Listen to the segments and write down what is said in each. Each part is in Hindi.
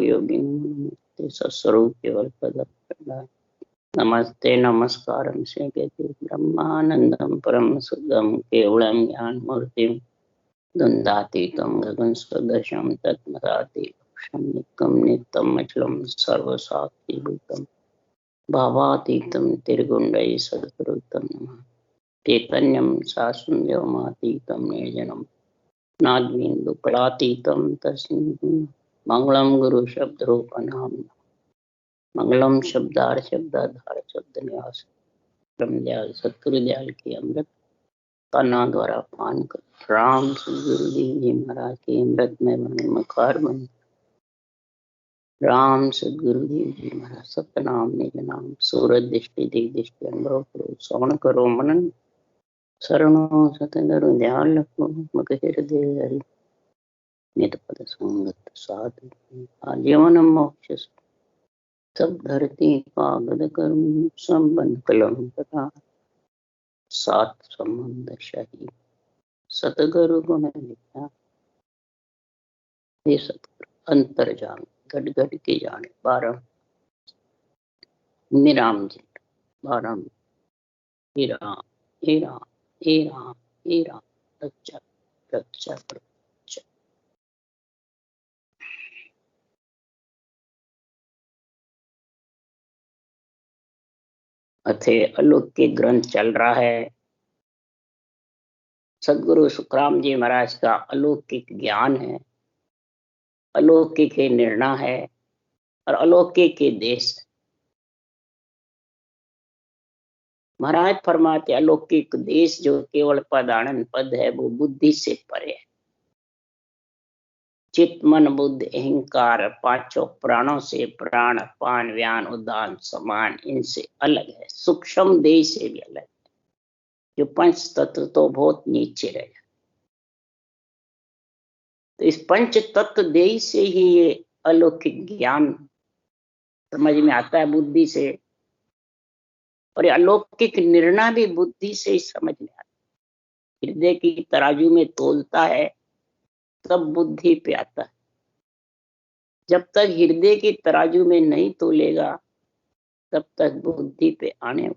योगी नमस्ते सस्वरूप केवल पद नमस्ते नमस्कारं श्रीगति ब्रह्मानंदं परम सुखदं केवलं ज्ञानमूर्तिं द्वन्द्वातीतं गगनसदृशं तत्मदाति लक्ष्यं नित्यं नित्यं अचलं सर्वसाक्षिभूतं भावातीतं त्रिगुण्डैः सद्गुरुतं नमः चैतन्यं शाश्वतव्योमातीतं निर्जनं नाद्विन्दुकलातीतं तस्मै मंगलम गुरु शब्द रूप नाम मंगलम शब्दार शब्दाधार शब्द न्यास ब्रह्मदयाल सतगुरु दयाल की अमृत कन्ना द्वारा पान कर राम गुरु जी महाराज के अमृत में बने मकार बने राम सदगुरु जी महाराज सतनाम निज नाम सूरज दृष्टि दिग दृष्टि अनुभव करो श्रवण करो मनन शरणो सतगुरु दयाल रखो मग हृदय हरि नित पद संगत साधु आजीवन मोक्ष सब धरती कागद कर्म संबंध कलम तथा सात संबंध शाही सतगुरु गुण विद्या हे सतगुरु अंतर जान घट घट के जाने 12 निराम जी 12 हे राम हे राम हे राम हे राम रक्षा रक्षा रक्षा। अथे अलौकिक ग्रंथ चल रहा है। सदगुरु सुखराम जी महाराज का अलौकिक ज्ञान है, अलौकिक निर्णय है और अलौकिक देश। महाराज फरमाते अलौकिक देश जो केवल पद आनंद पद है वो बुद्धि से परे है। चित्त मन बुद्ध अहंकार पांचों प्राणों से प्राण पान व्यान उदान समान इनसे अलग है, सूक्ष्म देह से भी अलग है। जो पंच तत्व तो बहुत नीचे रहे, तो इस पंच तत्व देह से ही ये अलौकिक ज्ञान समझ में आता है बुद्धि से, और ये अलौकिक निर्णय भी बुद्धि से ही समझ में आता है। हृदय की तराजू में तोलता है तब बुद्धि पे आता है। जब तक हृदय की तराजू में नहीं तोलेगा तब तक बुद्धि पे आने।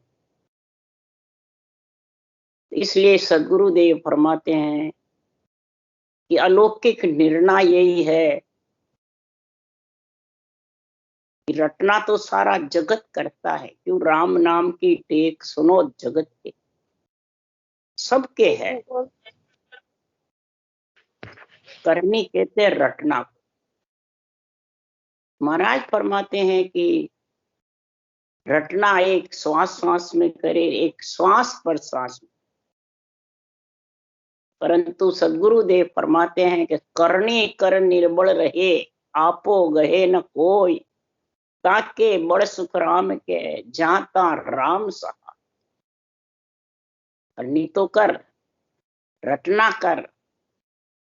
इसलिए सदगुरुदेव फरमाते हैं कि अलौकिक निर्णय यही है कि रटना तो सारा जगत करता है। क्यों? राम नाम की टेक सुनो जगत के, सबके है। करनी कहते हैं रटना को। महाराज फरमाते हैं कि रटना एक श्वास श्वास में करे, एक श्वास पर श्वास में। परंतु सदगुरुदेव फरमाते हैं कि करनी कर निर्बल रहे आपो गहे न कोई, ताके बड़ सुख राम के जाता राम सहा। करनी तो कर, रटना कर।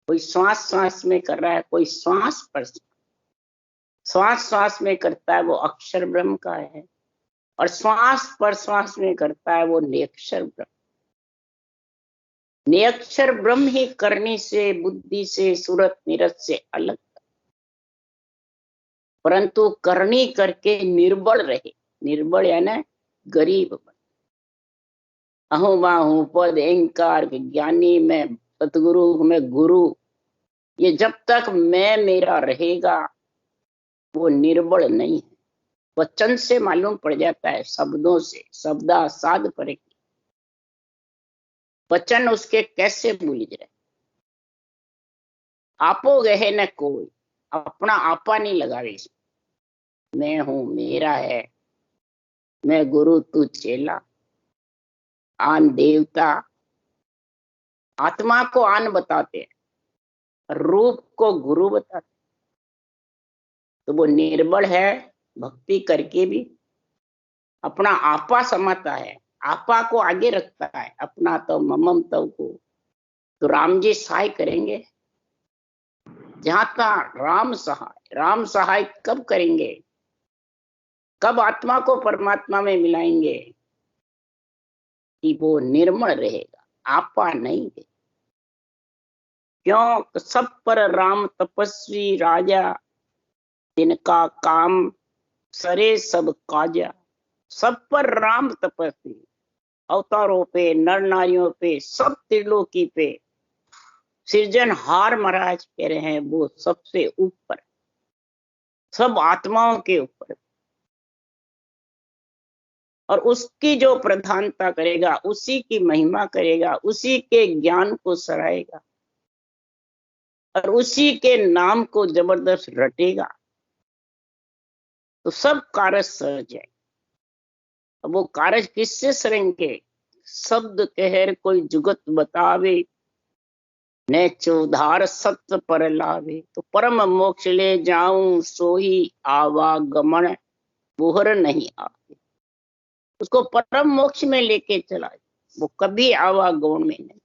कोई श्वास श्वास में कर रहा है, कोई श्वास पर श्वास श्वास में करता है वो अक्षर ब्रह्म का है, और श्वास पर श्वास में करता है वो निरक्षर ब्रह्म। निरक्षर ब्रह्म ही करनी से बुद्धि से सूरत निरत से अलग, परंतु करनी करके निर्बल रहे। निर्बल है ना गरीब बन। अहू बाहू पद अहंकार ज्ञानी में सतगुरु में गुरु, ये जब तक मैं मेरा रहेगा वो निर्बल नहीं है। वचन से मालूम पड़ जाता है, शब्दों से शब्दा साध पर वचन उसके कैसे भूल जाए। आपो गहे न कोई, अपना आपा नहीं लगावे इसमें। मैं हूं, मेरा है, मैं गुरु तू चेला, आन देवता। आत्मा को आन बताते हैं, रूप को गुरु बताते। तो वो निर्बल है, भक्ति करके भी अपना आपा समझता है, आपा को आगे रखता है, अपना तो ममम तो को। तो राम जी सहाय करेंगे। जहां तक राम सहाय, राम सहाय कब करेंगे? कब आत्मा को परमात्मा में मिलाएंगे? कि वो निर्मल रहेगा, आपा नहीं है। क्यों? सब पर राम तपस्वी राजा तिनका काम सरे सब काजा, सब पर राम तपस्वी, अवतारों पे, नर नारियों पे, सब त्रिलोकी पे सृजनहार महाराज कह रहे हैं वो सबसे ऊपर, सब आत्माओं के ऊपर, और उसकी जो प्रधानता करेगा, उसी की महिमा करेगा, उसी के ज्ञान को सराहेगा और उसी के नाम को जबरदस्त रटेगा, तो सब कारज सर जाए। अब वो कारज किससे सरेंगे? शब्द कहर कोई जुगत बतावे, ने चौधार सत्य पर लावे, तो परम मोक्ष ले जाऊं सोही आवागमन बोहर नहीं आवे। उसको परम मोक्ष में लेके चला, वो कभी आवागमन में नहीं,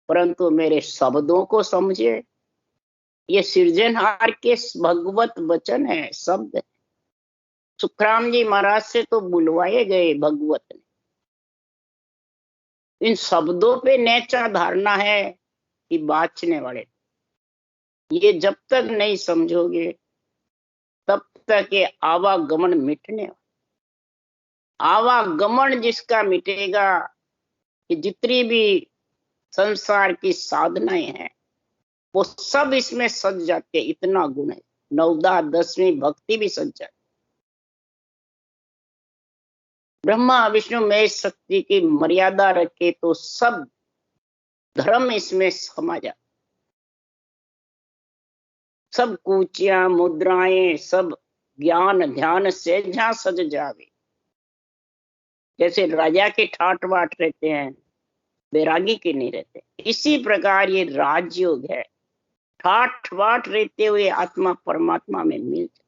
परंतु मेरे शब्दों को समझे। ये सृजनहार के भगवत वचन है, शब्द है। सुखराम जी महाराज से तो बुलवाए गए भगवत ने, इन शब्दों पे नेचा धारणा है कि बाँचने वाले, ये जब तक नहीं समझोगे तब तक ये आवागमन मिटने, आवागमन जिसका मिटेगा कि जितनी भी संसार की साधनाएं हैं वो सब इसमें सज जाते, इतना गुण है। 9-10वीं भक्ति भी सज जाती, ब्रह्मा विष्णु महेश शक्ति की मर्यादा रखे तो सब धर्म इसमें समा जाता, सब कूचियां मुद्राएं सब ज्ञान ध्यान से जहां सज जावे। जैसे राजा के ठाट बाट रहते हैं, बैरागी के नहीं रहते, इसी प्रकार ये राजयोग है, ठाट बाट रहते हुए आत्मा परमात्मा में मिल जाए।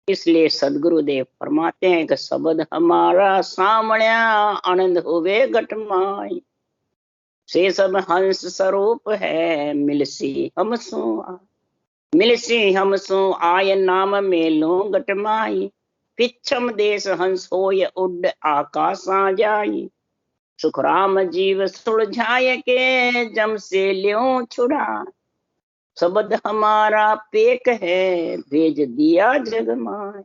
इसलिए सदगुरुदेव फरमाते हैं कि शब्द हमारा सामण्या आनंद होवे घटमाई, से सब हंस स्वरूप है मिलसी हम सो, मिलसी हम सो आय नाम मेलो घटमाई, पिछम देश हंस होय उड आकाशा जाई, सुखराम जीव सुलझाय के जम से ल्यों छुड़ा, शब्द हमारा पेक है भेज दिया जग माय,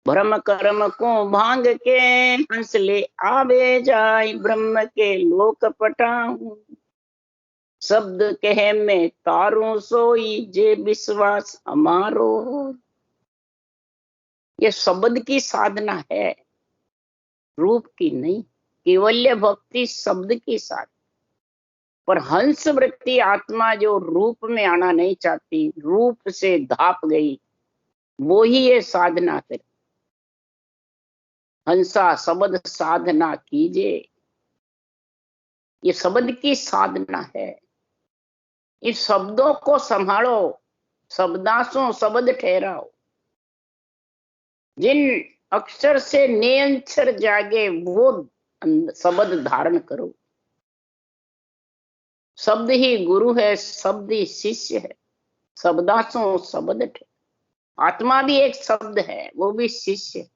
भ्रम कर्म को भांग के हंस ले आवे जाय, ब्रह्म के लोक पटाऊं शब्द कहे मैं तारू सोई, जे विश्वास हमारो। ये शब्द की साधना है, रूप की नहीं। केवल्य भक्ति शब्द की साधना, पर हंस वृत्ति आत्मा जो रूप में आना नहीं चाहती, रूप से धाप गई, वो ही ये साधना करे। हंसा शब्द साधना कीजिए, ये शब्द की साधना है। इस शब्दों को संभालो, शब्दासों शब्द ठहराओ, जिन अक्षर से नियंत्रण जागे वो शब्द धारण करो। शब्द ही गुरु है, शब्द ही शिष्य है, शब्दासों शब्द ठहराओ। आत्मा भी एक शब्द है, वो भी शिष्य है,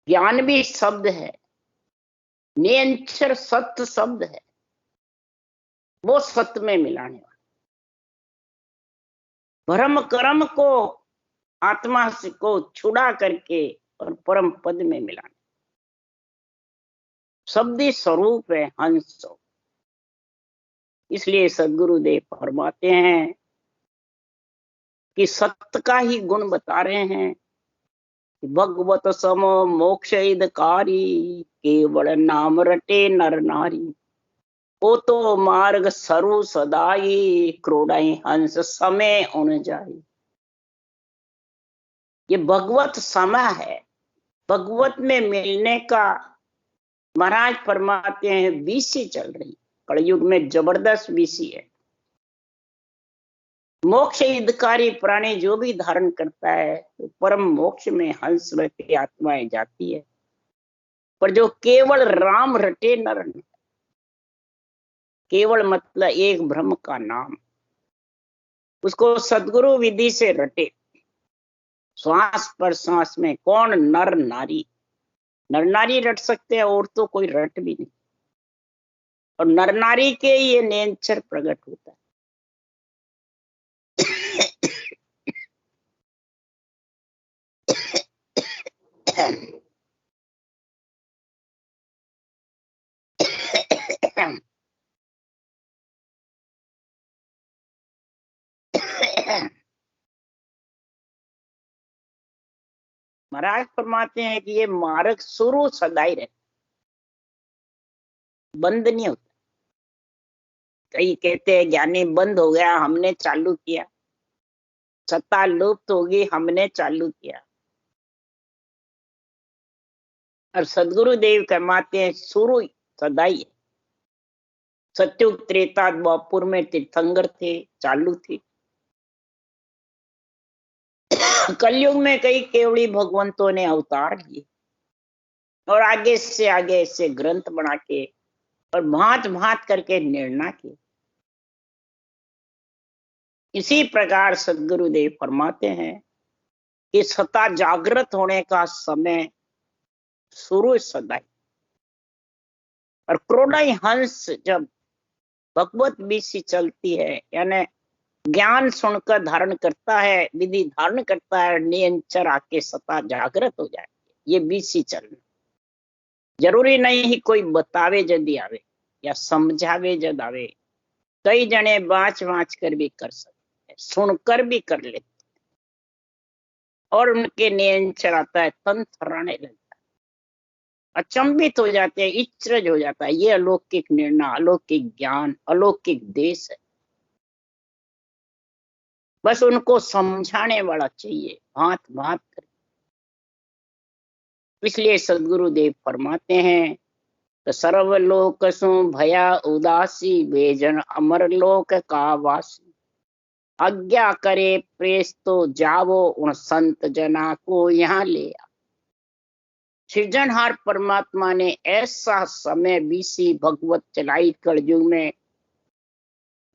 ज्ञान भी शब्द है, नियंत्रण सत्य शब्द है, वो सत्य में मिलाने वाला। भ्रम कर्म को आत्मा से को छुड़ा करके और परम पद में मिलाने, शब्दी स्वरूप है हंस। इसलिए सदगुरुदेव फरमाते हैं कि सत्य का ही गुण बता रहे हैं, भगवत समो मोक्ष हितकारी, केवल नाम रटे नर नारी, ओ तो मार्ग सरु सदाई, क्रोड़ाई हंस समय उन जाई। ये भगवत समय है, भगवत में मिलने का महाराज फरमाते हैं बीसी चल रही, कलयुग में जबरदस्त बीसी है। मोक्ष हितकारी प्राणी जो भी धारण करता है तो परम मोक्ष में हंस रहती आत्माएं जाती है, पर जो केवल राम रटे नर, केवल मतलब एक ब्रह्म का नाम, उसको सदगुरु विधि से रटे, श्वास पर श्वास में। कौन? नर नारी, नर नारी रट सकते हैं और तो कोई रट भी नहीं, और नर नारी के ये नेचर प्रकट होता है। महाराज फरमाते हैं कि ये मार्ग शुरू सदाई रहता, बंद नहीं होता। कई कहते हैं ज्ञानी बंद हो गया, हमने चालू किया, सत्ता लुप्त होगी, हमने चालू किया। और सदगुरु देव फरमाते हैं शुरू सदाई है। सत्युग त्रेता द्वापुर में तीर्थंकर थे, चालू थी। कलयुग में कई केवड़ी भगवंतों ने अवतार लिए और आगे से ग्रंथ बना के और भांत भांत करके निर्णय किए। इसी प्रकार सदगुरुदेव फरमाते हैं कि सता जागृत होने का समय शुरू सदाई। और क्रोडाई हंस जब भगवत बीसी चलती है, यानी ज्ञान सुनकर धारण करता है, विधि धारण करता है, नियंचर आके सता जागृत हो जाती है। ये बीसी चलना जरूरी नहीं ही कोई बतावे जदी आवे या समझावे जद आवे। कई जने बाँच बाँच कर भी कर सकते हैं, सुनकर भी कर लेते और उनके नियंचर आता है, तन थर्राने लगता है, अचंभित हो जाते हैं, इचरज हो जाता है। ये अलौकिक निर्णय, अलौकिक ज्ञान, अलौकिक देश है। बस उनको समझाने वाला चाहिए, भांत भांत कर। इसलिए सदगुरुदेव फरमाते हैं तो सर्वलोक सु भया उदासी, बेजन अमर लोक का वासी। आज्ञा करे प्रेस तो जावो, उन संत जना को यहाँ ले आ। सृजनहार परमात्मा ने ऐसा समय बीसी भगवत चलाई कलयुग में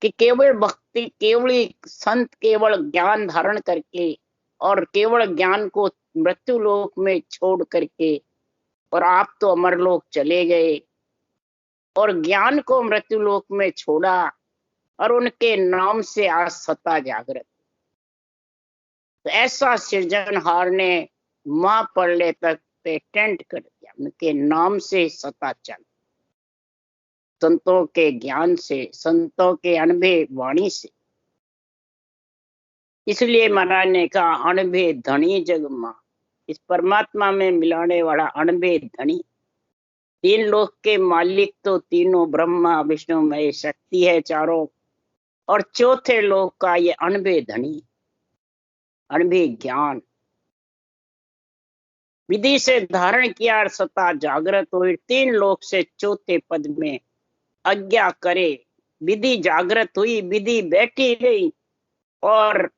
कि केवल भक्ति, केवल संत, केवल ज्ञान धारण करके और केवल ज्ञान को मृत्यु लोक में छोड़ करके, और आप तो अमरलोक चले गए और ज्ञान को मृत्यु लोक में छोड़ा और उनके नाम से आज सत्ता जागृत। तो ऐसा सृजनहार ने महाप्रलय तक पेटेंट कर दिया, उनके नाम से सत्ता चल, संतों के ज्ञान से, संतों के अनुभव वाणी से। इसलिए महाराज ने कहा अणभे धनी जग मां, इस परमात्मा में मिलाने वाला अणभे धनी। तीन लोक के मालिक तो तीनों ब्रह्मा विष्णु महेश शक्ति है चारों, और चौथे लोक का ये अणभे धनी, अणभे ज्ञान। विधि से धारण किया और सत्ता जागृत हुई, तीन लोक से चौथे पद में आज्ञा करे, विधि जागृत हुई, विधि बैठी रही और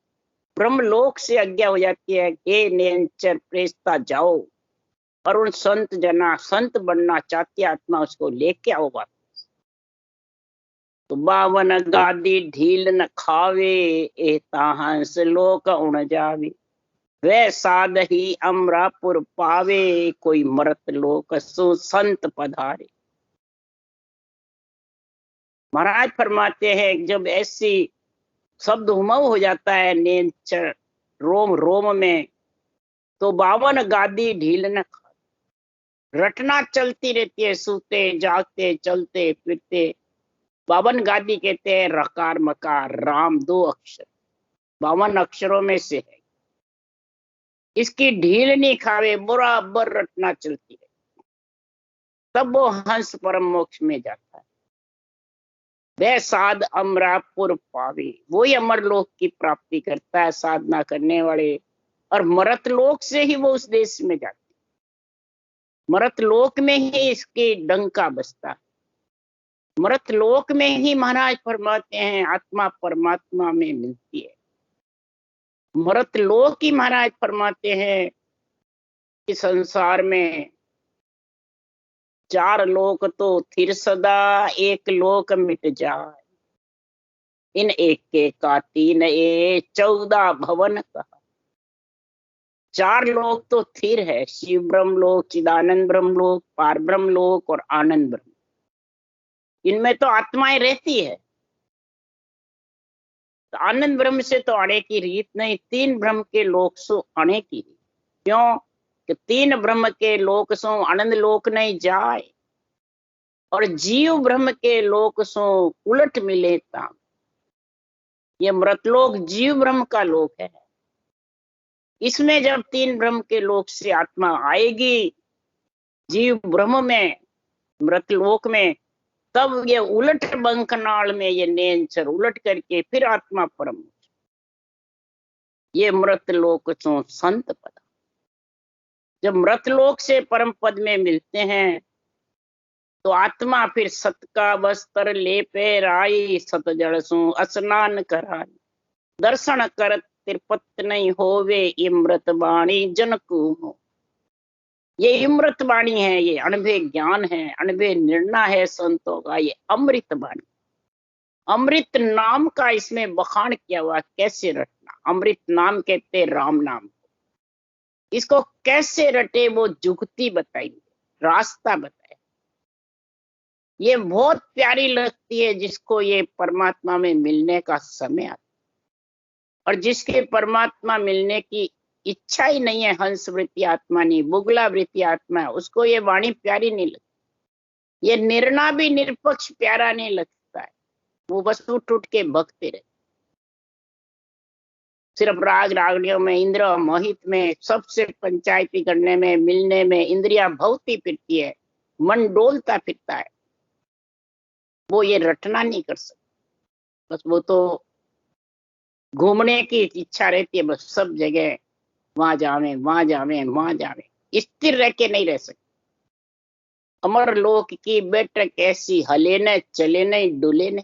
ब्रह्मलोक से आज्ञा हो जाती है कि नियंचर प्रेसता जाओ और उन संत जना, संत बनना चाहती आत्मा, उसको लेके आओ वापस। तो 52 गादी ढील न खावे, एता हंस लोक उण जावे। वह साध ही अमरापुर पावे, कोई मरत लोक सु संत पधारे। महाराज फरमाते हैं जब ऐसी शब्द हुमव हो जाता है नेचर रोम रोम में, तो 52 गादी ढील न खा, रटना चलती रहती है, सूते जागते चलते फिरते। 52 गादी कहते हैं रकार मकार राम, 2 अक्षर 52 अक्षरों में से है। इसकी ढील नहीं खावे, बराबर रटना चलती है, तब वो हंस परम मोक्ष में जाता है। वह साध अमरापुर पावे, वही अमरलोक की प्राप्ति करता है साधना करने वाले, और मरत लोक से ही वो उस देश में जाते, मरत लोक में ही इसके डंका बजता है। मरत लोक में ही महाराज फरमाते हैं आत्मा परमात्मा में मिलती है। मरत लोक ही महाराज फरमाते हैं कि संसार में 4 लोक तो थिर सदा, एक लोक मिट जाए। इन एक के का 3 ए 14 भवन कहा। 4 लोक तो थिर है, शिव ब्रह्म लोक, चिदानंद ब्रह्म लोक, पार ब्रह्म लोक और आनंद ब्रह्म। इनमें तो आत्माएं रहती है। तो आनंद ब्रह्म से तो आने की रीत नहीं, 3 ब्रह्म के लोक सो आने की रीत। क्यों कि 3 ब्रह्म के लोक सो आनंद लोक नहीं जाए, और जीव ब्रह्म के लोक सो उलट मिले ताम। ये मृतलोक जीव ब्रह्म का लोक है। इसमें जब तीन ब्रह्म के लोक से आत्मा आएगी जीव ब्रह्म में, मृतलोक में, तब ये उलट बंकनाल में ये नेंचर उलट करके फिर आत्मा परम, ये मृतलोक चो संत पद। जब मृतलोक से परम पद में मिलते हैं तो आत्मा फिर सत का वस्त्र लेपे राई, सत जड़ सु स्नान कराई, दर्शन कर तिरपत नहीं होवे, इमृत वाणी जनकु हो। ये इमृत वाणी है, ये अनुभव ज्ञान है, अनुभव निर्णय है संतों का, ये अमृत वाणी। अमृत नाम का इसमें बखान किया हुआ, कैसे रटना। अमृत नाम कहते राम नाम, इसको कैसे रटे वो जुगती बताइए, रास्ता बताए। ये बहुत प्यारी लगती है जिसको ये परमात्मा में मिलने का समय आता, और जिसके परमात्मा मिलने की इच्छा ही नहीं है, हंस वृत्ति आत्मा नहीं, बुगला वृत्ति आत्मा है, उसको ये वाणी प्यारी नहीं लगती। ये निर्णय भी निरपक्ष प्यारा नहीं लगता है, वो बस उठ उठ के भगते रहे। सिर्फ राग रागड़ियों में, इंद्र मोहित में, सबसे पंचायती करने में, मिलने में इंद्रिया भवती फिरती है, मन डोलता फिरता है, वो ये रटना नहीं कर सकता। बस वो तो घूमने की इच्छा रहती है, बस सब जगह वहां जावे वहां जावे वहां जावे, स्थिर रह के नहीं रह सकते। अमर लोक की बैठक ऐसी, हले न चले न डुले न।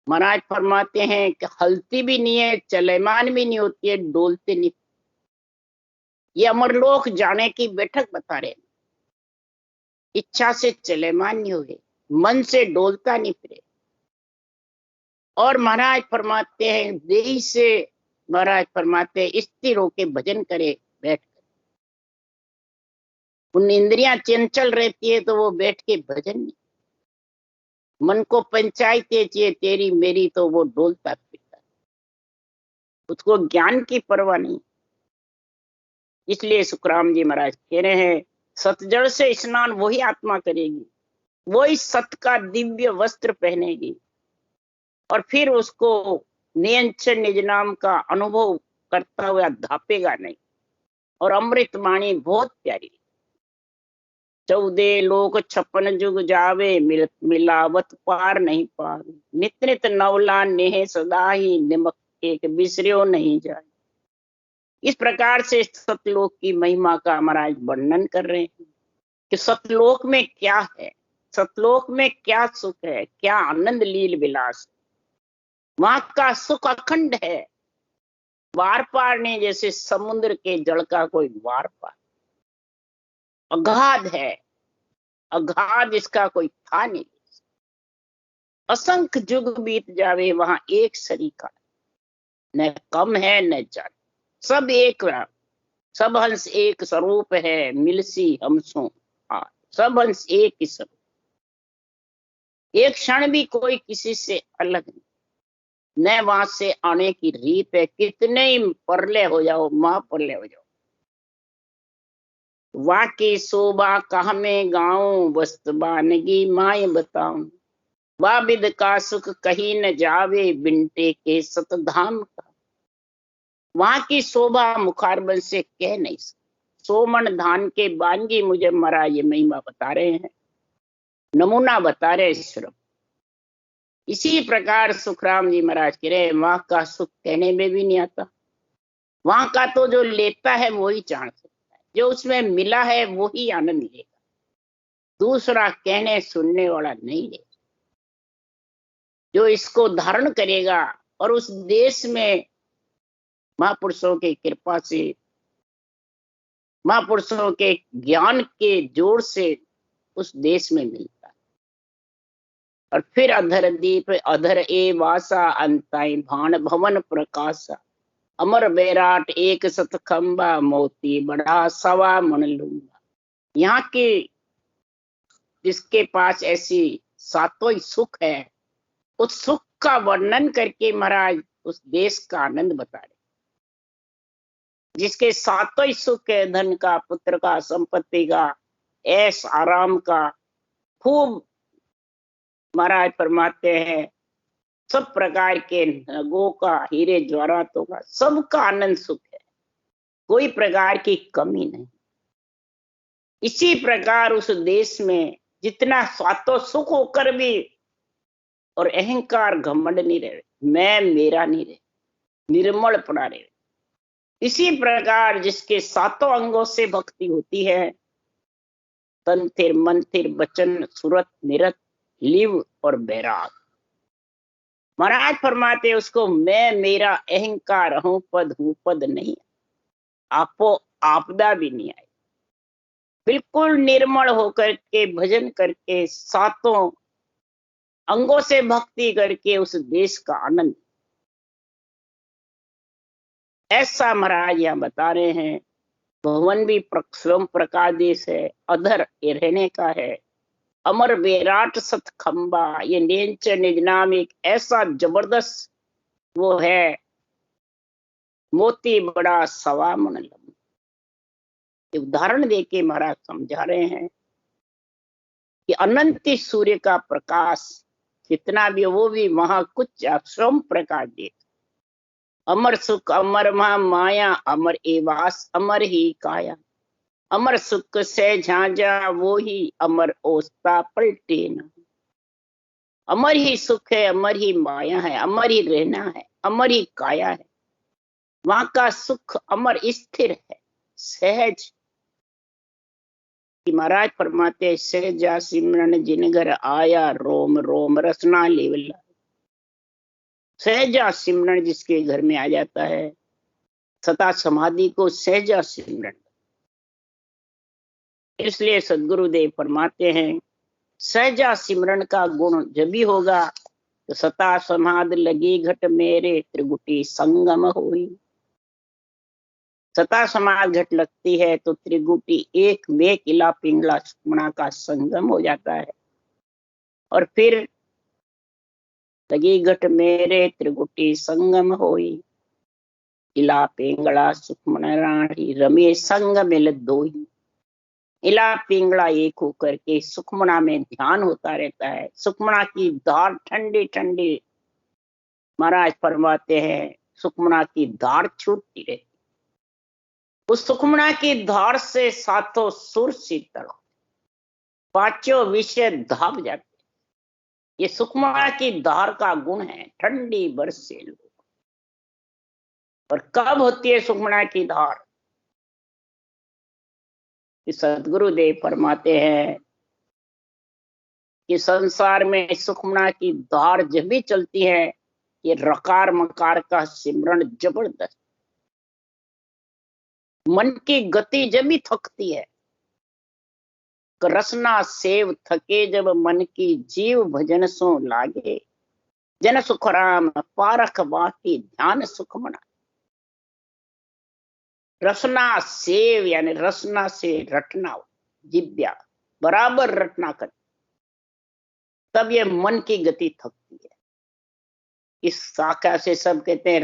महाराज फरमाते हैं कि हलती भी नहीं है, चलेमान भी नहीं होती है, डोलते नहीं। ये अमरलोक जाने की बैठक बता रहे हैं। इच्छा से चलेमान नहीं हुए, मन से डोलता नहीं फिरे। और महाराज फरमाते हैं देही से, महाराज फरमाते हैं स्थिर होके भजन करे बैठ कर। उन इंद्रियां चंचल रहती है तो वो बैठ के भजन नहीं। मन को पंचायते चाहिए तेरी मेरी, तो वो डोलता फिरता, उसको ज्ञान की परवाह नहीं। इसलिए सुखराम जी महाराज कह रहे हैं सतजड़ से स्नान वही आत्मा करेगी, वही सत का दिव्य वस्त्र पहनेगी, और फिर उसको नियंत्रण निज नाम का अनुभव करता हुआ धापेगा नहीं। और अमृत वाणी बहुत प्यारी, 14 लोक 56 जुग जावे, मिलावत पार नहीं पावे, नित नित नवला नेह सदा ही, निमक एक बिसरियो नहीं जाए। इस प्रकार से सतलोक की महिमा का महाराज वर्णन कर रहे हैं कि सतलोक में क्या है, सतलोक में क्या सुख है, क्या आनंद लील विलास। वहां का सुख अखंड है, वार पार नहीं, जैसे समुद्र के जल का कोई वार पार। अगाध है, अगाध इसका कोई था नहीं। असंख्य जुग बीत जावे, वहां एक सरीका, न कम है न ज्यादा, सब एक, सब हंस एक स्वरूप है, मिलसी हमसो सब हंस एक ही स्वरूप। एक क्षण भी कोई किसी से अलग नहीं, न वहां से आने की रीत है। कितने ही परले हो जाओ, महापरले हो जाओ, वहां की शोभा कहा में गाऊं, वस्त बानगी माए बताऊं, वाबिद का सुख कहीं न जावे, बिनते के सतधाम का। वहां की शोभा मुखारबन से कह नहीं सकते। सोमन धान के बानगी मुझे मरा, ये महिमा बता रहे हैं, नमूना बता रहे सिर्फ। इसी प्रकार सुखराम जी महाराज कह रहे वहां का सुख कहने में भी नहीं आता। वहां का तो जो लेता है वो ही जान सकता है, जो उसमें मिला है वो ही आनंद लेगा, दूसरा कहने सुनने वाला नहीं लेगा। जो इसको धारण करेगा और उस देश में महापुरुषों की कृपा से, महापुरुषों के ज्ञान के जोर से उस देश में मिलता है। और फिर अधर दीप अधर ए वासा, अंताई भान भवन प्रकाशा, अमर बैराट एक सतखंबा, मोती बड़ा सवा मन लूंगा। यहाँ के जिसके पास ऐसी सातों ही सुख है, उस सुख का वर्णन करके महाराज उस देश का आनंद बता रहे। जिसके सातों ही सुख है, धन का, पुत्र का, संपत्ति का, ऐश आराम का, खूब महाराज फरमाते हैं सब प्रकार के नगों का, हीरे जवाहरातों का, सबका आनंद सुख है, कोई प्रकार की कमी नहीं। इसी प्रकार उस देश में जितना स्वातो सुख होकर भी और अहंकार घमंड नहीं रहे, मैं मेरा नहीं रहे, निर्मल पड़ा रहे। इसी प्रकार जिसके सातों अंगों से भक्ति होती है, तन थिर, मन थिर, वचन सूरत निरत, लिव और बैराग, महाराज फरमाते उसको मैं मेरा अहंकार हूं पद नहीं, आपो आपदा भी नहीं आई। बिल्कुल निर्मल होकर के भजन करके, सातों अंगों से भक्ति करके उस देश का आनंद, ऐसा महाराज यहाँ बता रहे हैं। भवन भी स्वयं प्रकाश देश है, अधर ये रहने का है, अमर विराट सत खंबा, ये नेंच निज नाम एक ऐसा जबरदस्त वो है, मोती बड़ा सवा मन लंबा। उदाहरण देके महाराज समझा रहे हैं कि अनंत सूर्य का प्रकाश कितना भी, वो भी वहां कुछ स्वयं प्रकाश दे। अमर सुख अमर माया, अमर एवास अमर ही काया, अमर सुख से झांझा वो ही अमर ओस्ता पलटे न। अमर ही सुख है, अमर ही माया है, अमर ही रहना है, अमर ही काया है, वहां का सुख अमर स्थिर है, सहज। महाराज फरमाते सहजा सिमरन जिन घर आया, रोम रोम रसना लेवला। सहजा सिमरन जिसके घर में आ जाता है, सता समाधि को सहजा सिमरन। इसलिए सदगुरुदेव फरमाते हैं सहजा सिमरन का गुण जब भी होगा तो सता समाध लगी घट मेरे, त्रिगुटी संगम होई। सता समाध घट लगती है तो त्रिगुटी एक में किला पिंगला सुखमना का संगम हो जाता है। और फिर लगी घट मेरे, त्रिगुटी संगम होई, इला पिंगला सुखमन राणी, रमे संग मिल दोई। इला पिंगला एक होकर के सुखमना में ध्यान होता रहता है। सुखमना की धार ठंडी ठंडी, महाराज फरमाते हैं सुखमना की धार छूटती रहती, उस सुखमना की धार से सातों सुर शीतल, पांचों विषय धाप जाते। ये सुखमना की धार का गुण है, ठंडी बरसे लोग। और कब होती है सुखमना की धार? सदगुरुदेव फरमाते हैं कि संसार में सुखमना की धार जब भी चलती है, ये रकार मकार का सिमरन जबरदस्त, मन की गति जब भी थकती है, रसना सेव थके जब मन की, जीव भजन सो लागे, जन सुखराम पारख बाकी ध्यान सुखमना। रसना सेव यानी रसना से रटना, जिब्या बराबर रटना कर, तब ये मन की गति थकती है। इस शाखा से सब कहते हैं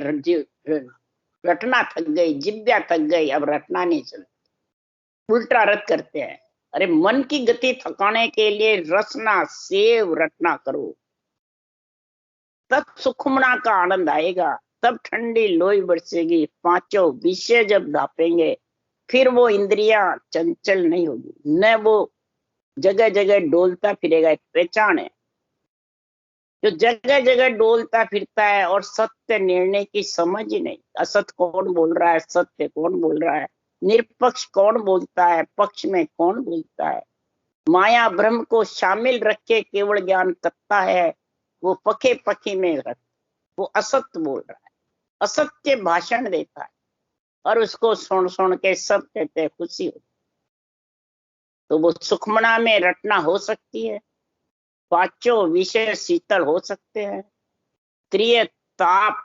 रटना थक गई, जिब्या थक गई, अब रटना नहीं चलती, उल्टा रट करते हैं। अरे मन की गति थकाने के लिए रसना सेव रटना करो, तब सुखमना का आनंद आएगा, तब ठंडी लोई बरसेगी, पांचों विषय जब धापेंगे, फिर वो इंद्रियां चंचल नहीं होगी, न वो जगह जगह डोलता फिरेगा। पहचान है जो जगह जगह डोलता फिरता है और सत्य निर्णय की समझ ही नहीं, असत कौन बोल रहा है, सत्य कौन बोल रहा है, निरपक्ष कौन बोलता है, पक्ष में कौन बोलता है, माया ब्रह्म को शामिल रख के केवल ज्ञान करता है, वो पखे पखे में रख, वो असत्य बोल रहा है, असत्य भाषण देता है, और उसको सुन सुन के सब कहते हैं खुशी होती। तो वो सुखमना में रटना हो सकती है, पांचों विषय शीतल हो सकते हैं, त्रिय ताप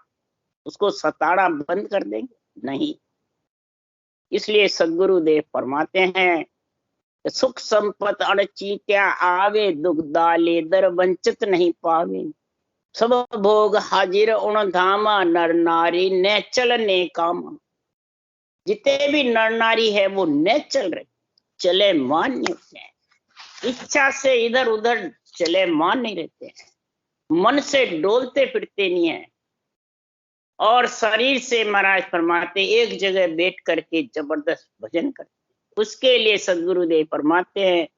उसको सताड़ा बंद कर देंगे नहीं। इसलिए सदगुरुदेव फरमाते हैं सुख संपत अड़चीत्या आवे, दुख दाले दर वंचित नहीं पावे, सब भोग हाजिर उन धामा, नर नारी न चलने कामा। जितने भी नर नारी है वो न चल रहे, चले मान नहीं होते हैं, इच्छा से इधर उधर चले मान नहीं रहते हैं। मन से डोलते फिरते नहीं है, और शरीर से महाराज फरमाते एक जगह बैठ करके जबरदस्त भजन करते। उसके लिए सदगुरुदेव फरमाते हैं,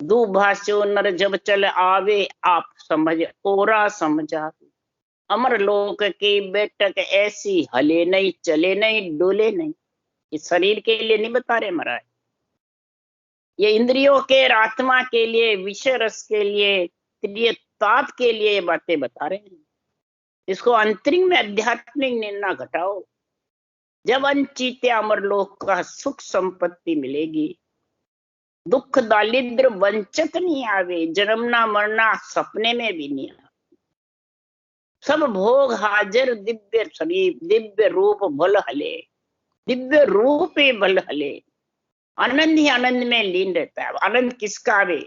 दुभाषो नर जब चल आवे, आप समझ ओरा समझा। अमर लोक की बैठक ऐसी, हले नहीं चले नहीं डोले नहीं। इस शरीर के लिए नहीं बता रहे महाराज, ये इंद्रियों के और आत्मा के लिए, विषय रस के लिए, प्रिय ताप के लिए ये बातें बता रहे हैं। इसको अंतरिंग में आध्यात्मिक निर्णय घटाओ। जब अनचीते अमर लोक का सुख संपत्ति मिलेगी, दुख दारिद्र वंचित नहीं आवे, जन्मना मरना सपने में भी नहीं आवे। सब भोग हाजिर दिव्य शरीर, दिव्य रूप भल हले, दिव्य रूप ही भल हले। आनंद ही आनंद में लीन रहता है। आनंद किसका आवे?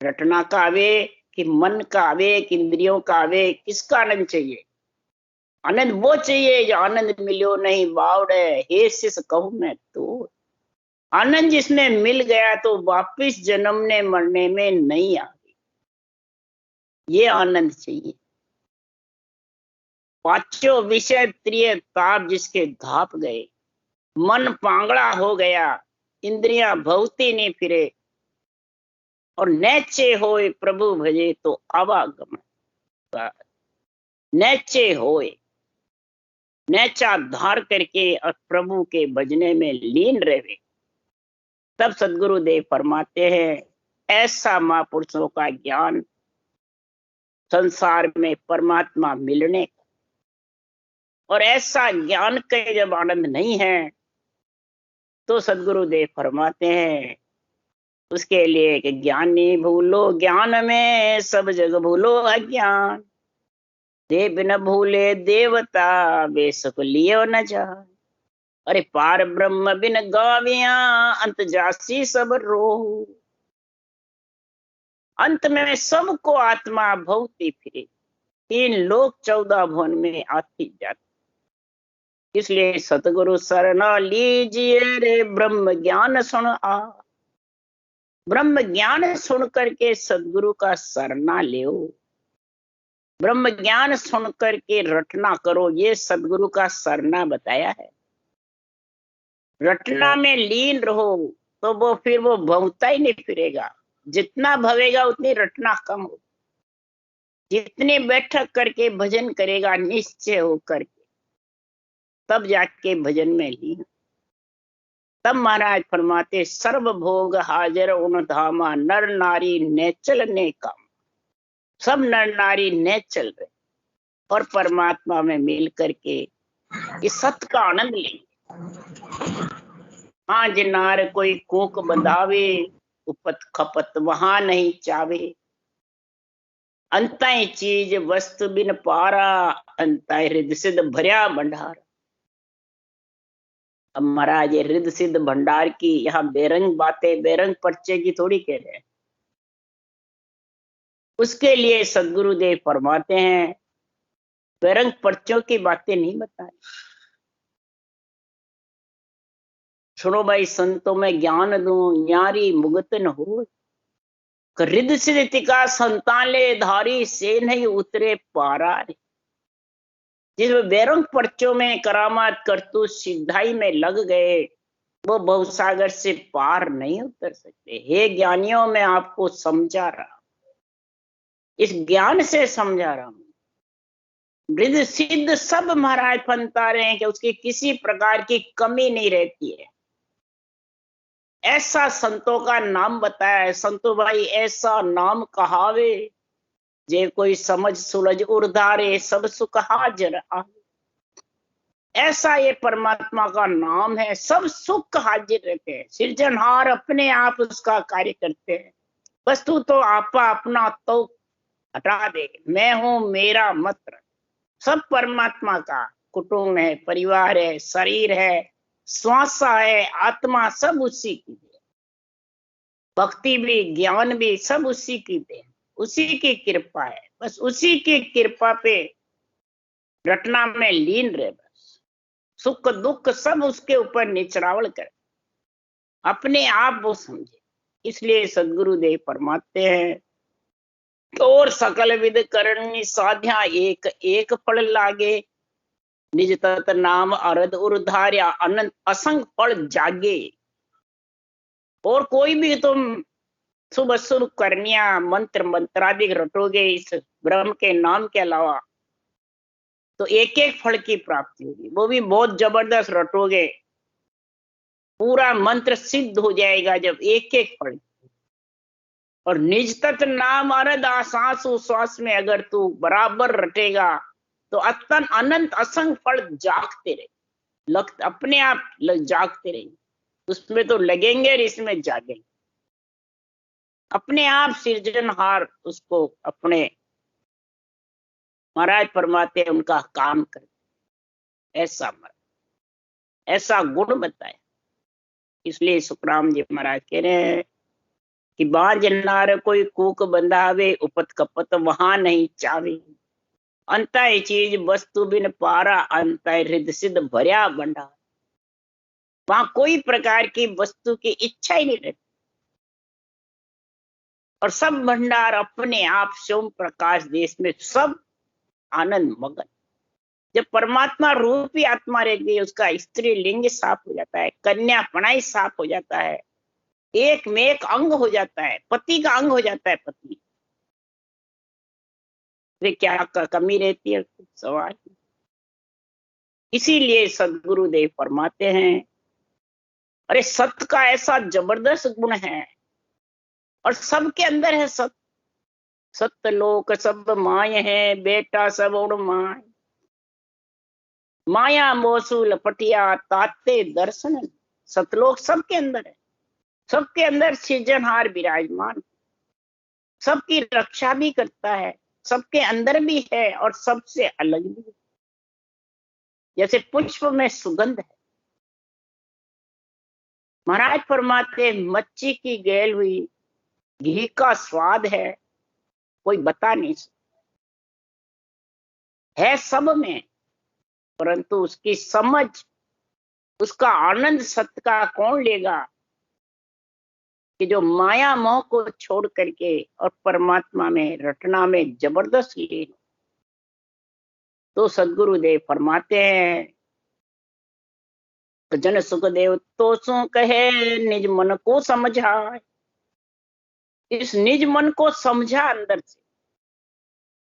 रटना का आवे कि मन का आवे कि इंद्रियों का आवे? किसका आनंद चाहिए? आनंद वो चाहिए जो आनंद मिलो नहीं बावड़े, हे शिष कहूं मैं तो। आनंद जिसमें मिल गया तो वापिस जन्मने मरने में नहीं आगे। ये आनंद चाहिए। पांचों विषय प्रिय ताप जिसके धाप गए, मन पांगड़ा हो गया, इंद्रियां भवती नहीं फिरे, और नैचे होए प्रभु भजे तो आवागमन। नैचे होए, नैचा धार करके और प्रभु के भजने में लीन रहे, तब सदगुरुदेव फरमाते हैं ऐसा महापुरुषों का ज्ञान संसार में परमात्मा मिलने का। और ऐसा ज्ञान के जब आनंद नहीं है तो सदगुरुदेव फरमाते हैं उसके लिए कि ज्ञानी भूलो ज्ञान में, सब जग भूलो अज्ञान। देव न भूले देवता, वे सुख लियो न जाए। अरे पार ब्रह्म बिन गाविया, अंत जासी सब रोह। अंत में सबको आत्मा भवती फिरे, 3 लोक 14 भुवन में आती जाती। इसलिए सतगुरु शरणा लीजिए रे, ब्रह्म ज्ञान सुन आ। ब्रह्म ज्ञान सुन करके सदगुरु का शरणा ले। ब्रह्म ज्ञान सुन करके रटना करो, ये सदगुरु का शरणा बताया है। रटना में लीन रहो तो वो फिर वो भवता ही नहीं फिरेगा। जितना भवेगा उतनी रटना कम हो। जितनी बैठक करके भजन करेगा निश्चय होकर के, तब जाके भजन में लीन। तब महाराज फरमाते सर्व भोग हाजिर उन धामा, नर नारी ने चलने का। सब नर नारी ने चल रहे और परमात्मा में मिल करके इस सत्य का आनंद लेंगे। हाँ जिनार कोई कोक बंधावे, उपत खपत वहां नहीं चावे। अंताई चीज वस्तु बिन पारा, अंताई हृदय सिद्ध भरिया भंडार। अब महाराज ये हृदय सिद्ध भंडार की यहाँ बेरंग बातें, बेरंग पर्चे की थोड़ी कह रहे हैं। उसके लिए सदगुरुदेव फरमाते हैं बेरंग पर्चों की बातें नहीं बताई। सुनो भाई संतों में ज्ञान दूं, यारी मुगत न हो। रिद्ध सिद्ध का संताले धारी, से नहीं उतरे पारा रे। जिसमें बेरंग पर्चों में करामात करतूत सिद्धाई में लग गए, वो भवसागर से पार नहीं उतर सकते। हे ज्ञानियों, मैं आपको समझा रहा, इस ज्ञान से समझा रहा हूं। रिद्ध सिद्ध सब महाराज फंता रहे हैं कि उसकी किसी प्रकार की कमी नहीं रहती है। ऐसा संतों का नाम बताया है। संतो भाई ऐसा नाम कहावे, जे कोई समझ सुलझ उर्धारे, सब सुख हाजिर आवे। ऐसा ये परमात्मा का नाम है, सब सुख हाजिर रहते हैं। सृजनहार अपने आप उसका कार्य करते हैं। वस्तु तो आपा अपना तो हटा दे, मैं हूं मेरा मत रख। सब परमात्मा का कुटुंब है, परिवार है, शरीर है, श्वास है, आत्मा, सब उसी की दे। भक्ति भी ज्ञान भी सब उसी की दे, उसी की कृपा है। बस उसी की कृपा पे रटना में लीन रहे। बस सुख दुख सब उसके ऊपर निचरावल कर, अपने आप वो समझे। इसलिए सदगुरुदेव फरमाते हैं और सकल विद करनी साध्या एक एक फल लागे, निज तत नाम अरद उर्धार्या अनंत असंग फल जागे। और कोई भी तुम शुभ शुभ करनिया मंत्र मंत्रादिक रटोगे इस ब्रह्म के नाम के अलावा, तो एक एक फल की प्राप्ति होगी, वो भी बहुत जबरदस्त रटोगे, पूरा मंत्र सिद्ध हो जाएगा जब एक एक फल। और निज तत् नाम अरद सांस उश्वास में अगर तू बराबर रटेगा तो अतन अनंत असंग फल जागते रहे, अपने आप जागते रहे, उसमें तो लगेंगे और इसमें जागेंगे, अपने आप सृजनहार उसको अपने महाराज फरमाते उनका काम कर, ऐसा ऐसा गुण बताया। इसलिए सुखराम जी महाराज कह रहे हैं कि बाज नार कोई कूक बंधावे, उपत कपत वहां नहीं चावे, अंतय चीज वस्तु बिन पारा, अंतय हृदय सिद्ध भर्या भंडार। वहां कोई प्रकार की वस्तु की इच्छा ही नहीं रहती, और सब भंडार अपने आप सोम प्रकाश देश में सब आनंद मगन। जब परमात्मा रूपी आत्मा रहती है, उसका स्त्री लिंग साफ हो जाता है, कन्या पणाई साफ हो जाता है, एक में एक अंग हो जाता है, पति का अंग हो जाता है पति। वे क्या कमी रहती है, सवाल। इसीलिए सदगुरुदेव फरमाते हैं, अरे सत्य का ऐसा जबरदस्त गुण है, और सबके अंदर है सत्य। सत्य लोक सब माय है, बेटा सब उड़ माय, माया मोसू लपटिया ताते दर्शन। सतलोक सबके अंदर है, सबके अंदर सृजनहार विराजमान, सबकी रक्षा भी करता है, सबके अंदर भी है और सबसे अलग भी है। जैसे पुष्प में सुगंध है, महाराज फरमाते मच्छी की गैल हुई घी का स्वाद है, कोई बता नहीं सकता, है सब में, परंतु उसकी समझ, उसका आनंद सत्य का कौन लेगा, कि जो माया मोह को छोड़ करके और परमात्मा में रटना में जबरदस्त लीन। तो सदगुरुदेव फरमाते हैं, तो जन सुखदेव तो सो कहे निज मन को समझा। इस निज मन को समझा अंदर से।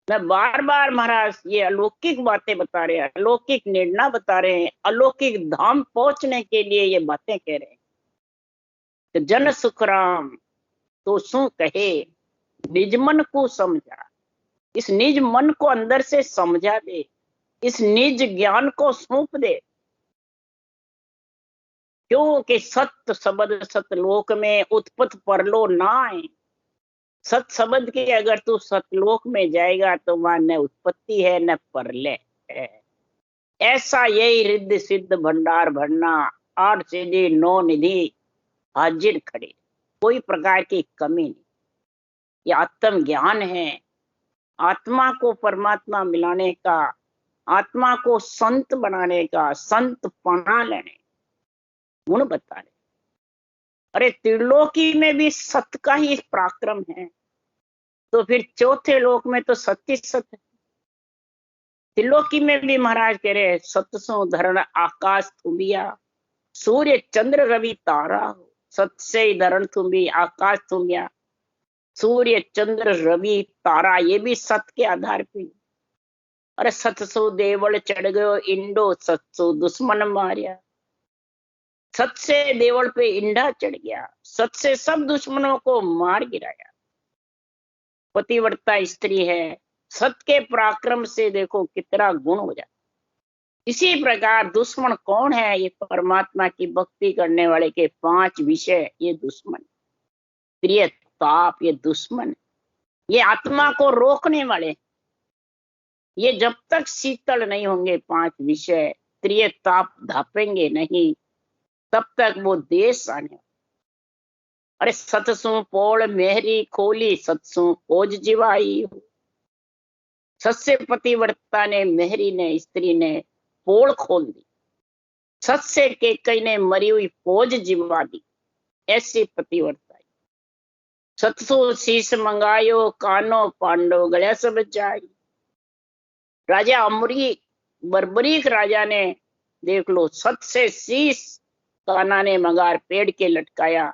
मैं बार बार महाराज ये अलौकिक बातें बता रहे हैं, अलौकिक निर्णय बता रहे हैं, अलौकिक धाम पहुंचने के लिए ये बातें कह रहे हैं। तो जन सुखराम तो सो कहे निज मन को समझा। इस निज मन को अंदर से समझा दे, इस निज ज्ञान को सौंप दे, क्योंकि सत्य शब्द सतलोक में उत्पत्त परलो नाय। सत शब्द के अगर तू सतलोक में जाएगा तो वहां न उत्पत्ति है न परलय है। ऐसा यही रिद्ध सिद्ध भंडार भरना, 8 सिद्धि 9 निधि हाजिर खड़े, कोई प्रकार की कमी नहीं। ये आत्म ज्ञान है, आत्मा को परमात्मा मिलाने का, आत्मा को संत बनाने का, संत पना लेने गुण बता रहे। अरे त्रिलोकी में भी सत्य का ही पराक्रम है, तो फिर चौथे लोक में तो सत्य सत्य। त्रिलोकी में भी महाराज कह रहे सत्सो धरण आकाश तुम्बिया, सूर्य चंद्र रवि तारा हो। सत्य से धरण तुम्बी आकाश तुम्बिया, सूर्य चंद्र रवि तारा, ये भी सत्य के आधार पे। अरे सत्सो देवल चढ़ गयो इंडो, सत्सो दुश्मन मारिया। सत से देवल पे इंडा चढ़ गया, सत से सब दुश्मनों को मार गिराया। पतिव्रता स्त्री है, सत्य के पराक्रम से देखो कितना गुण हो जाता। इसी प्रकार दुश्मन कौन है, ये परमात्मा की भक्ति करने वाले के 5 विषय, ये दुश्मन। प्रिय ताप, ये दुश्मन, ये आत्मा को रोकने वाले। ये जब तक शीतल नहीं होंगे 5 विषय, प्रिय ताप धापेंगे नहीं, तब तक वो देश आने। अरे सतसु पोल मेहरी खोली, सतसु खोज जीवाई हो। सत्य पतिव्रता ने, मेहरी ने, स्त्री ने पोल खोल दी, सत्य के कई ने मरी हुई फौज जिवा दी। ऐसी पतिव्रता। 700 शीश मंगायो, कानो पांडव गले सब जाई। राजा अमरी बर्बरीक राजा ने देख लो 7 से शीश कान्हा ने मंगार पेड़ के लटकाया,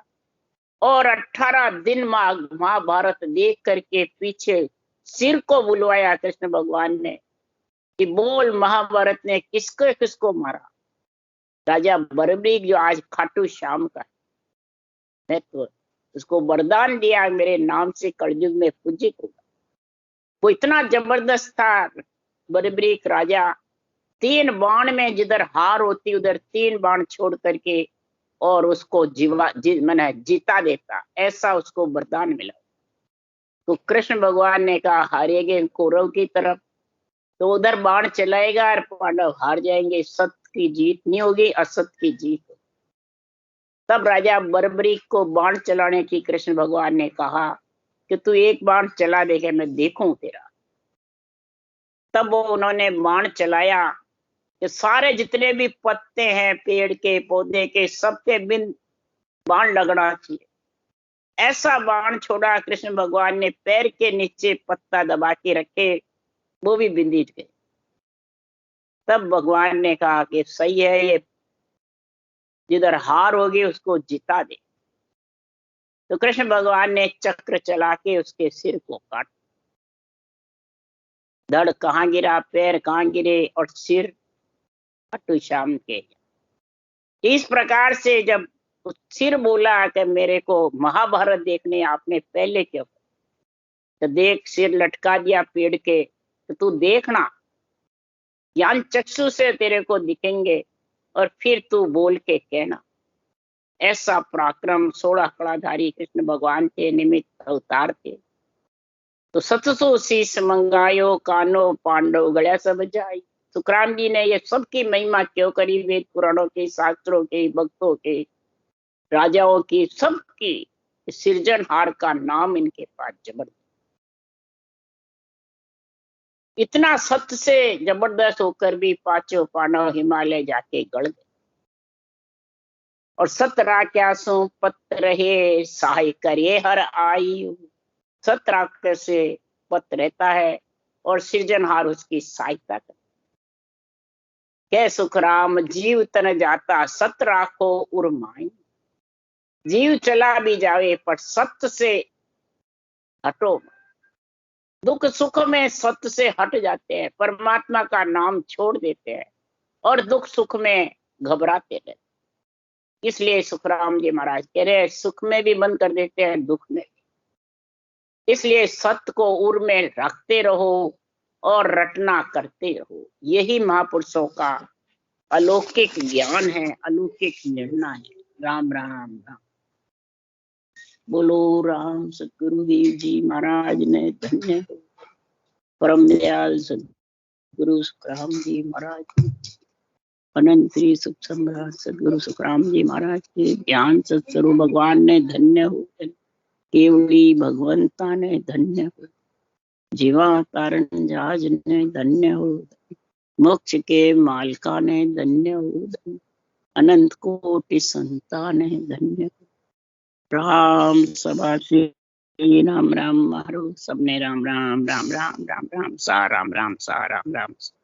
और 18 दिन महाभारत देख करके पीछे सिर को बुलवाया कृष्ण भगवान ने कि बोल महाभारत ने किसको किसको मारा। राजा बर्बरीक जो आज खाटू श्याम का है, तो उसको वरदान दिया मेरे नाम से कलयुग में पूजित होगा। वो इतना जबरदस्त था बर्बरीक राजा, 3 बाण में जिधर हार होती उधर 3 बाण छोड़ करके और उसको जीता देता, ऐसा उसको वरदान मिला। तो कृष्ण भगवान ने कहा हारेंगे कौरव की तरफ, तो उधर बाण चलाएगा और पांडव हार जाएंगे, सत्य की जीत नहीं होगी, असत की जीत होगी। तब राजा बर्बरीक को बाण चलाने की कृष्ण भगवान ने कहा कि तू एक बाण चला देखे, मैं देखूं तेरा। तब वो उन्होंने बाण चलाया कि सारे जितने भी पत्ते हैं पेड़ के पौधे के, सब पे बिन बाण लगना चाहिए। ऐसा बाण छोड़ा कृष्ण भगवान ने, पैर के नीचे पत्ता दबा के रखे, वो भी बिंदीट गए। तब भगवान ने कहा कि सही है, ये जिधर हार होगी उसको जिता दे। तो कृष्ण भगवान ने चक्र चला के उसके सिर को काट, धड़ कहाँ गिरा, पैर कहाँ गिरे, और सिर खाटू श्याम के। इस प्रकार से जब सिर बोला कि मेरे को महाभारत देखने आपने पहले क्यों, तो देख सिर लटका दिया पेड़ के, तो तू देखना ज्ञान चक्षु से तेरे को दिखेंगे, और फिर तू बोल के कहना। ऐसा पराक्रम 16 कलाधारी कृष्ण भगवान के निमित्त अवतार थे। तो 700 शीश मंगायो, कानो पांडव गले सब जाई। सुखराम जी ने ये सबकी महिमा क्यों करी, वेद पुराणों की, शास्त्रों की, भक्तों की, राजाओं की, सबकी सृजनहार का नाम इनके पास जबरदस्त। इतना सत्य से जबरदस्त होकर भी पांचों पांडव हिमालय जाके गड़ गए। और सत राक्षसों पत रहे, सहाय करे हर आयु। सत राक्षस से पत रहता है और सृजनहार उसकी सहायता करता। कै सुखराम जीव तन जाता, सत राखो उर्माई। जीव चला भी जावे पर सत्य से हटो। दुख सुख में सत्य से हट जाते हैं, परमात्मा का नाम छोड़ देते हैं और दुख सुख में घबराते रहते। इसलिए सुखराम जी महाराज कह रहे हैं सुख में भी बंद कर देते हैं, दुख में भी। इसलिए सत्य को उर में रखते रहो और रटना करते रहो। यही महापुरुषों का अलौकिक ज्ञान है, अलौकिक निर्णय है। राम राम राम। बोलो राम सतगुरुदेव जी महाराज ने धन्य हो। परम दयाल सदगुरु सुखराम जी महाराज की, अनंत श्री सुख सम्राट सदगुरु सुखराम जी महाराज के ज्ञान सत्स्वरूप भगवान ने धन्य हो। केवली भगवंता ने धन्य हो। जीवा तारण जहाज ने धन्य हो। मोक्ष के मालका ने धन्य हो। अनंत कोटि संता ने धन्य हो। राम सभा से राम राम मारो सबने, राम राम राम राम राम राम सा राम राम सा राम राम सा।